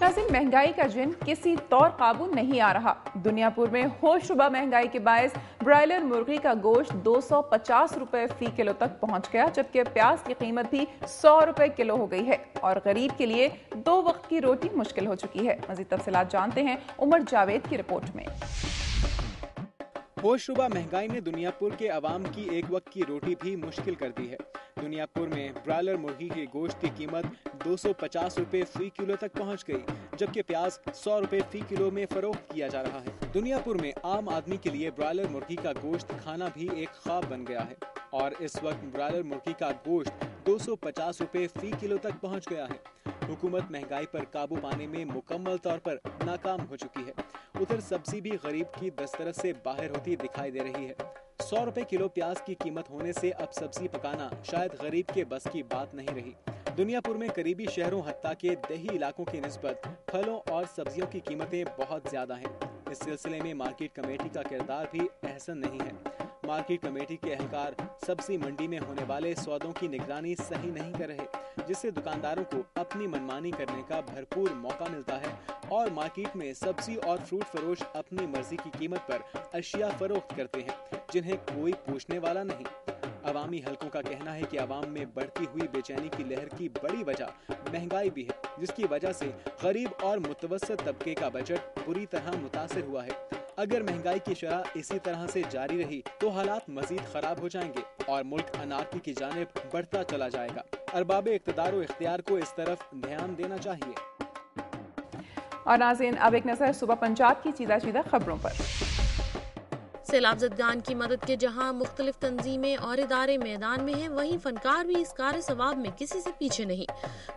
नाज़रीन, महंगाई का जिन किसी तौर काबू नहीं आ रहा। दुनिया भर में होशरुबा महंगाई के बायस ब्रायलर मुर्गी का गोश्त 250 रुपए फी किलो तक पहुंच गया, जबकि प्याज की कीमत भी 100 रुपए किलो हो गई है और गरीब के लिए 2 वक्त की रोटी मुश्किल हो चुकी है। मजीद तफसीलात जानते हैं उमर जावेद की रिपोर्ट में। होशरुबा महंगाई ने दुनियापुर के अवाम की एक वक्त की रोटी भी मुश्किल कर दी है। दुनियापुर में ब्रायलर मुर्गी के गोश्त की कीमत 250 रुपए फी किलो तक पहुंच गई, जबकि प्याज 100 रुपए फी किलो में फरोख्त किया जा रहा है। दुनियापुर में आम आदमी के लिए ब्रायलर मुर्गी का गोश्त खाना भी एक ख्वाब बन गया है और इस वक्त ब्रायलर मुर्गी का गोश्त 250 रुपए फी किलो तक पहुंच गया है। हुकूमत महंगाई पर काबू पाने में मुकम्मल तौर पर नाकाम हो चुकी है। उधर सब्जी भी गरीब की दस्तरस से बाहर होती दिखाई दे रही है। 100 रुपए किलो प्याज की कीमत होने से अब सब्जी पकाना शायद गरीब के बस की बात नहीं रही। दुनियापुर में करीबी शहरों हत्ता के देही इलाकों की निस्बत फलों और सब्जियों की कीमतें बहुत ज्यादा हैं। इस सिलसिले में मार्केट कमेटी का किरदार भी अहसन नहीं है। मार्केट कमेटी के एहलकार सब्जी मंडी में होने वाले सौदों की निगरानी सही नहीं कर रहे, जिससे दुकानदारों को अपनी मनमानी करने का भरपूर मौका मिलता है और मार्केट में सब्जी और फ्रूट फरोश अपनी मर्जी की कीमत पर अशिया फरोख्त करते हैं, जिन्हें कोई पूछने वाला नहीं। अवामी हलकों का कहना है कि अवाम में बढ़ती हुई बेचैनी की लहर की बड़ी वजह महंगाई भी है, जिसकी वजह से गरीब और मुतवस्सित तबके का बजट बुरी तरह मुतासिर हुआ है। अगर महंगाई की शरह इसी तरह से जारी रही तो हालात मजीद खराब हो जाएंगे और मुल्क अनारकी की जानिब बढ़ता चला जाएगा। अरबाब इख्तियार व इख्तियार को इस तरफ ध्यान देना चाहिए। और नाज़रीन, अब एक नजर सुबह पंजाब की चीदा खबरों पर। सैलाब ज़दगान की मदद के जहां मुख्तलिफ तंजीमें और इदारे मैदान में हैं, वहीं फनकार भी इस कार सवाब में किसी से पीछे नहीं।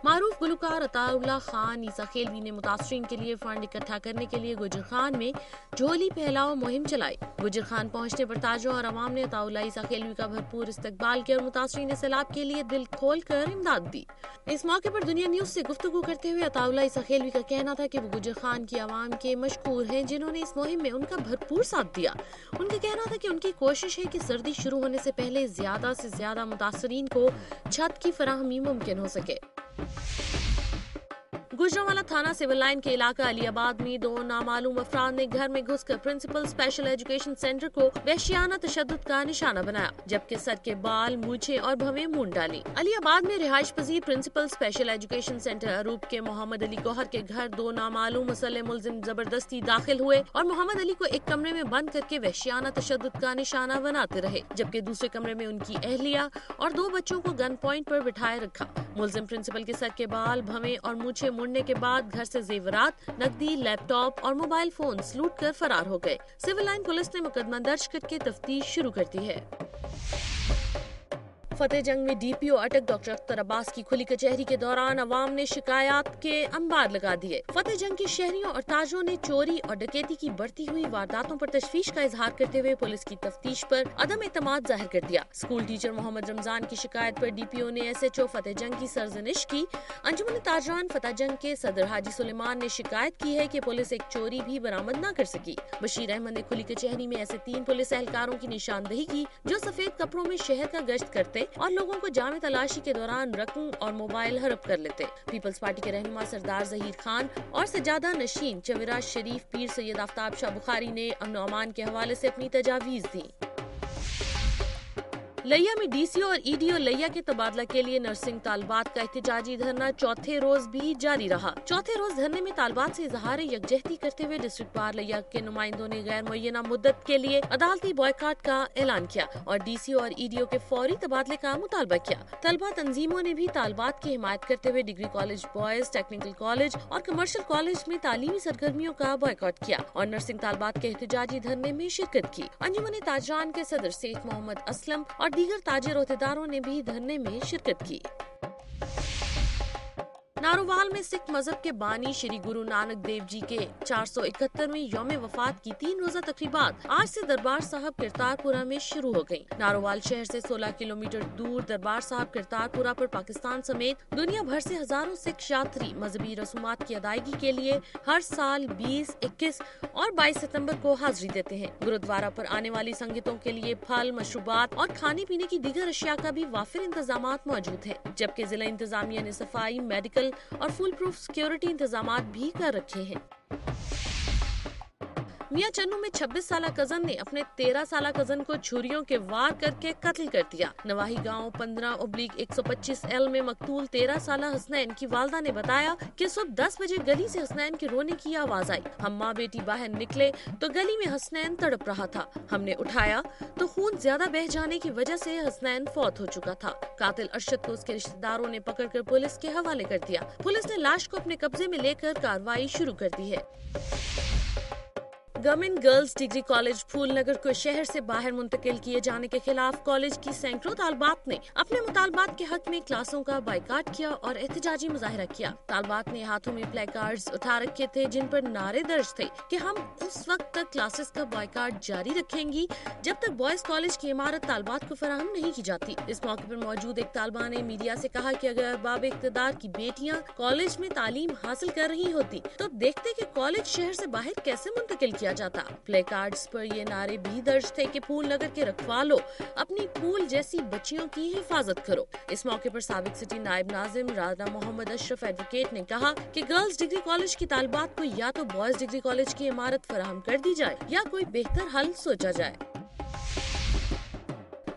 मारूफ गुलकार अताउल्लाह खान ईसा खेलवी ने मुतासरीन के लिए फंड इकट्ठा करने के लिए गुजर खान में झोली फैलाओ मुहिम चलाई। गुजर खान पहुंचने पर ताजों और अवाम ने अताउल्लाह ईसा खेलवी का भरपूर इस्तकबाल किया और मुतासरीन ने सैलाब के लिए दिल खोल कर इमदाद दी। इस मौके पर दुनिया न्यूज से गुफ्तगू करते हुए अताउल्लाह ईसा खेलवी का कहना था कि वो गुजर खान की आवाम के मशकूर हैं, जिन्होंने इस मुहिम में उनका भरपूर साथ दिया। उनका कहना था कि उनकी कोशिश है कि सर्दी शुरू होने से पहले ज्यादा से ज्यादा मुतासरीन को छत की फराहमी मुमकिन हो सके। गुजरांवाला थाना सिविल लाइन के इलाका अलीआबाद में 2 नामालूम अफराद ने घर में घुसकर प्रिंसिपल स्पेशल एजुकेशन सेंटर को वहशियाना तशद्दुद का निशाना बनाया, जबकि सर के बाल, मूछें और भवें मूंड डाली। अलीआबाद में रिहाइश पजीर प्रिंसिपल स्पेशल एजुकेशन सेंटर अरूब के मोहम्मद अली गौहर के घर 2 नामालूम मुसल्लह मुलजिम जबरदस्ती दाखिल हुए और मोहम्मद अली को एक कमरे में बंद करके वहशियाना तशद्दुद का निशाना बनाते रहे, जबकि दूसरे कमरे में उनकी अहलिया और 2 बच्चों को गन पॉइंट पर बिठाए रखा। मुलजिम प्रिंसिपल के सर के बाल, भवें और मूछें मुड़ने के बाद घर से जेवरात, नकदी, लैपटॉप और मोबाइल फोन लूट कर फरार हो गए। सिविल लाइन पुलिस ने मुकदमा दर्ज करके तफ्तीश शुरू कर दी है। फतेह जंग में डीपीओ अटक डॉक्टर अख्तर अब्बास की खुली कचहरी के दौरान अवाम ने शिकायत के अंबार लगा दिए। फतेह जंग के शहरियों और ताजों ने चोरी और डकैती की बढ़ती हुई वारदातों पर तशवीश का इजहार करते हुए पुलिस की तफ्तीश पर अदम एतमाद जाहिर कर दिया। स्कूल टीचर मोहम्मद रमजान की शिकायत पर डीपीओ ने एसएचओ फतेह जंग की सरजनिश की। अंजुमन ताजरान फतेह जंग के सदर हाजी सुलेमान ने शिकायत की है कि पुलिस एक चोरी भी बरामद न कर सकी। बशीर अहमद ने खुली कचहरी में ऐसे 3 पुलिस एहलकारों की निशानदेही की जो सफेद कपड़ों में शहर का गश्त करते और लोगों को जामे तलाशी के दौरान रकम और मोबाइल हड़प कर लेते। पीपल्स पार्टी के रहनुमा सरदार जहीर खान और सजादा नशीन चविरा शरीफ पीर सैयद आफ्ताब शाह बुखारी ने अमन और अमान के हवाले से अपनी तजावीज दी। लिया में डीसीओ और ईडीओ लिया के तबादला के लिए नर्सिंग तालबात का एहतजाजी धरना चौथे रोज भी जारी रहा। चौथे रोज धरने में तालबात से इजहार यकजहती करते हुए डिस्ट्रिक्ट बार लिया के नुमाइंदों ने गैर मुअय्यना मुद्दत के लिए अदालती बॉयकॉट का ऐलान किया और डीसीओ और ईडीओ के फौरी तबादले का मुतालबा किया। तलबा तंजीमों ने भी तालबात की हिमायत करते हुए degree college boys, technical college और कमर्शियल कॉलेज में तालीमी सरगर्मियों का बॉयकॉट किया और नर्सिंग तालबात के एहतजाजी धरने में शिरकत की। अंजुमन ताजरान के सदर सेठ मोहम्मद असलम और दीगर ताजिर ओहदेदारों ने भी धरने में शिरकत की। नारोवाल में सिख मजहब के बानी श्री गुरु नानक देव जी के 471वें यौम वफात की 3 रोजा तकरीबात आज से दरबार साहब करतारपुरा में शुरू हो गयी। नारोवाल शहर से 16 किलोमीटर दूर दरबार साहब करतारपुरा पर पाकिस्तान समेत दुनिया भर से हजारों सिख यात्री मजहबी रसूमात की अदायगी के लिए हर साल 20, 21 और 22 सितम्बर को हाजिरी देते हैं। गुरुद्वारा पर आने वाली संगतों के लिए फल, मशरूबात और खाने पीने की दीगर अशिया का भी वाफिर इंतजाम मौजूद है, जबकि जिला इंतजामिया ने सफाई, मेडिकल اور فل پروف سیکیورٹی انتظامات بھی کر رکھے ہیں۔ میاں چنو میں 26 سالہ کزن نے اپنے 13 سالہ کزن کو چھریوں کے وار کر کے قتل کر دیا۔ نواحی گاؤں 15/125L میں مقتول 13 سالہ حسنین کی والدہ نے بتایا کہ صبح 10 بجے گلی سے حسنین کے رونے کی آواز آئی۔ ہم ماں بیٹی باہر نکلے تو گلی میں حسنین تڑپ رہا تھا۔ ہم نے اٹھایا تو خون زیادہ بہہ جانے کی وجہ سے حسنین فوت ہو چکا تھا۔ قاتل ارشد کو اس کے رشتہ داروں نے پکڑ کر پولیس کے حوالے کر دیا۔ پولیس نے لاش کو اپنے قبضے میں لے کر کارروائی شروع کر دی ہے۔ گورنمنٹ گرلز ڈگری کالج پھول نگر کو شہر سے باہر منتقل کیے جانے کے خلاف کالج کی سینکڑوں طالبات نے اپنے مطالبات کے حق میں کلاسوں کا بائیکاٹ کیا اور احتجاجی مظاہرہ کیا۔ طالبات نے ہاتھوں میں پلے کارڈز اٹھا رکھے تھے جن پر نعرے درج تھے کہ ہم اس وقت تک کلاسز کا بائیکاٹ جاری رکھیں گی جب تک بوائز کالج کی عمارت طالبات کو فراہم نہیں کی جاتی۔ اس موقع پر موجود ایک طالبہ نے میڈیا سے کہا کہ اگر ارباب اقتدار کی بیٹیاں کالج میں تعلیم حاصل کر رہی ہوتی تو دیکھتے کہ کالج شہر سے باہر کیسے منتقل کیا جاتا۔ پلے کارڈز پر یہ نعرے بھی درج تھے کہ پھول نگر کے رکھوالوں اپنی پھول جیسی بچیوں کی حفاظت کرو۔ اس موقع پر سابق سٹی نائب ناظم رانا محمد اشرف ایڈوکیٹ نے کہا کہ گرلز ڈگری کالج کی طالبات کو یا تو بوائز ڈگری کالج کی عمارت فراہم کر دی جائے یا کوئی بہتر حل سوچا جائے۔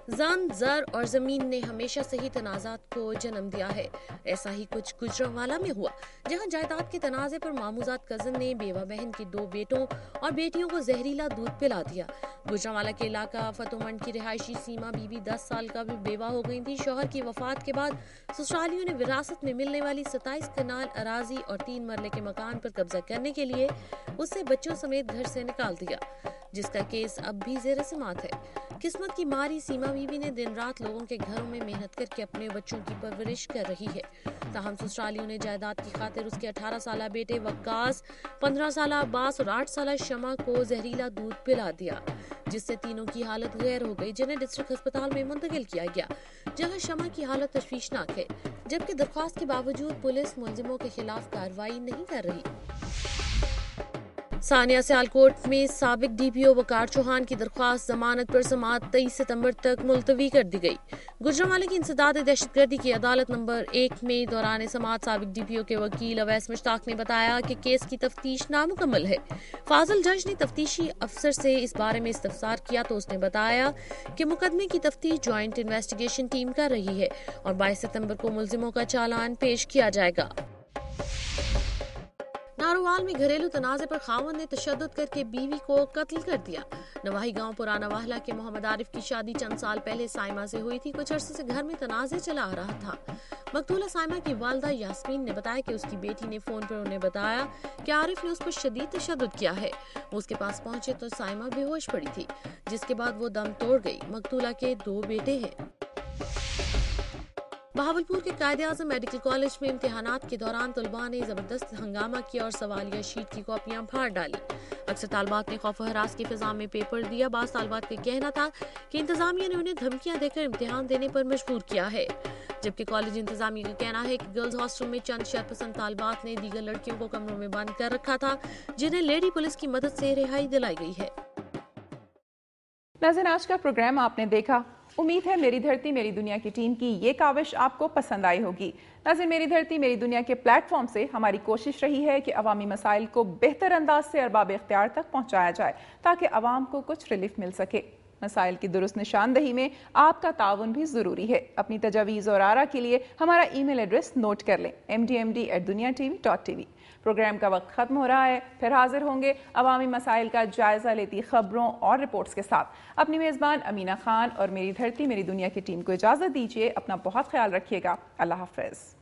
زن، زر اور زمین نے ہمیشہ سے ہی تنازعات کو جنم دیا ہے۔ ایسا ہی کچھ گجرانوالہ میں ہوا جہاں جائیداد کے تنازع پر ماموزاد کزن نے بیوہ بہن کے 2 بیٹوں اور بیٹیوں کو زہریلا دودھ پلا دیا۔ گجرانوالہ کے علاقہ فتومنڈ کی رہائشی سیما بی بی 10 سال کا بھی بیوہ ہو گئی تھی۔ شوہر کی وفات کے بعد سسرالیوں نے وراثت میں ملنے والی 27 کنال اراضی اور 3 مرلے کے مکان پر قبضہ کرنے کے لیے اسے بچوں سمیت گھر سے نکال دیا، جس کا کیس اب بھی زیر سماعت ہے۔ قسمت کی ماری سیما بی بی نے دن رات لوگوں کے گھروں میں محنت کر کے اپنے بچوں کی پرورش کر رہی ہے۔ تاہم سسرالیوں نے جائیداد کی خاطر اس کے 18 سالہ بیٹے وقاص، 15 سالہ عباس اور 8 سالہ شمع کو زہریلا دودھ پلا دیا، جس سے تینوں کی حالت غیر ہو گئی، جنہیں ڈسٹرکٹ ہسپتال میں منتقل کیا گیا، جہاں شمع کی حالت تشویشناک ہے، جبکہ درخواست کے باوجود پولیس ملزموں کے خلاف کارروائی نہیں کر رہی۔ ثانیہ سیالکوٹ میں سابق ڈی پی او وقار چوہان کی درخواست ضمانت پر سماعت 23 ستمبر تک ملتوی کر دی گئی۔ گجرانوالہ کی انسداد دہشت گردی کی عدالت نمبر 1 میں دوران سماعت سابق ڈی پی او کے وکیل اویس مشتاق نے بتایا کہ کیس کی تفتیش نامکمل ہے۔ فاضل جج نے تفتیشی افسر سے اس بارے میں استفسار کیا تو اس نے بتایا کہ مقدمے کی تفتیش جوائنٹ انویسٹیگیشن ٹیم کر رہی ہے اور 22 ستمبر کو ملزموں کا چالان پیش کیا جائے گا۔ ناروال میں گھریلو تنازع پر خاوند نے تشدد کر کے بیوی کو قتل کر دیا۔ نواحی گاؤں پرانا واہلا کے محمد عارف کی شادی چند سال پہلے سائمہ سے ہوئی تھی۔ کچھ عرصے سے گھر میں تنازع چلا آ رہا تھا۔ مقتولہ سائمہ کی والدہ یاسمین نے بتایا کہ اس کی بیٹی نے فون پر انہیں بتایا کہ عارف نے اس پر شدید تشدد کیا ہے۔ وہ اس کے پاس پہنچے تو سائمہ بے ہوش پڑی تھی، جس کے بعد وہ دم توڑ گئی۔ مقتولہ کے 2 بیٹے ہیں۔ بہاولپور کے قائد اعظم میڈیکل کالج میں امتحانات کے دوران طلباء نے زبردست ہنگامہ کیا اور سوالیہ شیٹ کی کاپیاں پھاڑ ڈالی۔ اکثر طالبات نے خوف و ہراس کی فضا میں پیپر دیا۔ بعض طالبات کا کہنا تھا کہ انتظامیہ نے انہیں دھمکیاں دے کر امتحان دینے پر مجبور کیا ہے، جبکہ کالج انتظامیہ کا کہنا ہے کہ گرلز ہاسٹل میں چند شرپسند طالبات نے دیگر لڑکیوں کو کمروں میں بند کر رکھا تھا، جنہیں لیڈی پولیس کی مدد سے رہائی دلائی گئی ہے۔ ناظرین، آج کا پروگرام آپ نے دیکھا۔ امید ہے میری دھرتی میری دنیا کی ٹیم کی یہ کاوش آپ کو پسند آئی ہوگی۔ ناظرین، میری دھرتی میری دنیا کے پلیٹ فارم سے ہماری کوشش رہی ہے کہ عوامی مسائل کو بہتر انداز سے ارباب اختیار تک پہنچایا جائے تاکہ عوام کو کچھ ریلیف مل سکے۔ مسائل کی درست نشاندہی میں آپ کا تعاون بھی ضروری ہے۔ اپنی تجاویز اور آراء کے لیے ہمارا ای میل ایڈریس نوٹ کر لیں، mdmd@duniatv.tv۔ پروگرام کا وقت ختم ہو رہا ہے، پھر حاضر ہوں گے عوامی مسائل کا جائزہ لیتی خبروں اور رپورٹس کے ساتھ۔ اپنی میزبان امینہ خان اور میری دھرتی میری دنیا کی ٹیم کو اجازت دیجیے۔ اپنا بہت خیال رکھیے گا۔ اللہ حافظ۔